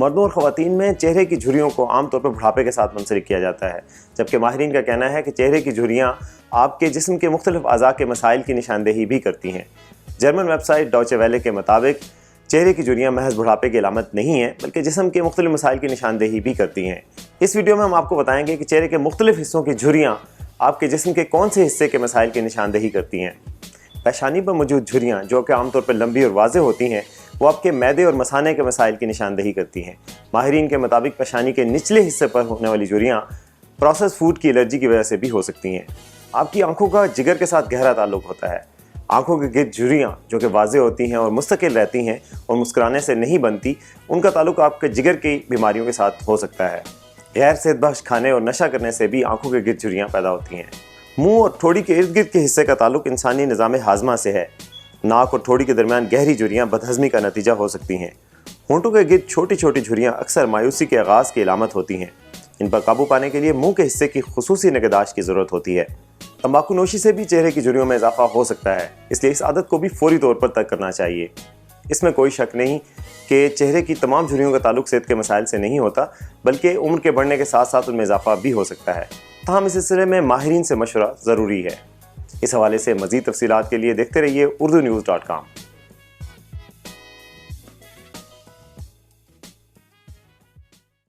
मर्दों और ख़वातीन में चेहरे की झुर्रियों को आम तौर पर बुढ़ापे के साथ मुंसलिक किया जाता है, जबकि माहिरीन का कहना है कि चेहरे की झुर्रियाँ आपके जिस्म के मुख्तलिफ अज़ा के मसाइल की निशानदेही भी करती हैं। जर्मन वेबसाइट डॉचे वेले के मुताबिक चेहरे की झुर्रियाँ महज बुढ़ापे की अलामत नहीं है, बल्कि जिस्म के मुख्तलिफ मसाइल की निशानदेही भी करती हैं। इस वीडियो में हम आपको बताएंगे कि चेहरे के मुख्तलिफ हिस्सों की झुर्रियाँ आपके जिस्म के कौन से हिस्से के मसाइल की निशानदेही करती हैं। पेशानी पर मौजूद झुर्रियाँ, जो कि आमतौर पर लंबी और वाज़ेह होती हैं, वो आपके मैदे और मसाने के मसाइल की निशानदेही करती हैं। माहिरीन के मुताबिक पेशानी के निचले हिस्से पर होने वाली झुर्रियाँ प्रोसेस फूड की एलर्जी की वजह से भी हो सकती हैं। आपकी आंखों का जिगर के साथ गहरा ताल्लुक होता है। आंखों के गिर्द झुर्रियाँ, जो कि वाज़ेह होती हैं और मुस्तकिल रहती हैं और मुस्कुराने से नहीं बनती, उनका ताल्लुक आपके जिगर की बीमारियों के साथ हो सकता है। गैर सेहतबख्श खाने और नशा करने से भी आंखों के गिर्द झुर्रियाँ पैदा होती हैं। मुंह और ठोड़ी के इर्द गिर्द के हिस्से का ताल्लुक इंसानी निज़ाम हाज़मा से है। नाक और ठोड़ी के दरमियान गहरी झुर्रियाँ बदहज़मी का नतीजा हो सकती हैं। होंठों के गिर्द छोटी छोटी झुर्रियाँ अक्सर मायूसी के आगाज़ की अलामत होती हैं। इन पर काबू पाने के लिए मुंह के हिस्से की खुसूसी निगहदाश्त की ज़रूरत होती है। तंबाकू नोशी से भी चेहरे की झुर्रियों में इजाफा हो सकता है, इसलिए इस आदत को भी फौरी तौर पर तर्क करना चाहिए। इसमें कोई शक नहीं कि चेहरे की तमाम झुर्रियों का ताल्लुक सेहत के मसाइल से नहीं होता, बल्कि उम्र के बढ़ने के साथ साथ उनमें इजाफा भी हो सकता है। ताहम इस सिलसिले में माहिरीन से मशवरा ज़रूरी है। इस हवाले से मज़ीद तफसीलात के लिए देखते रहिए urdunews.com।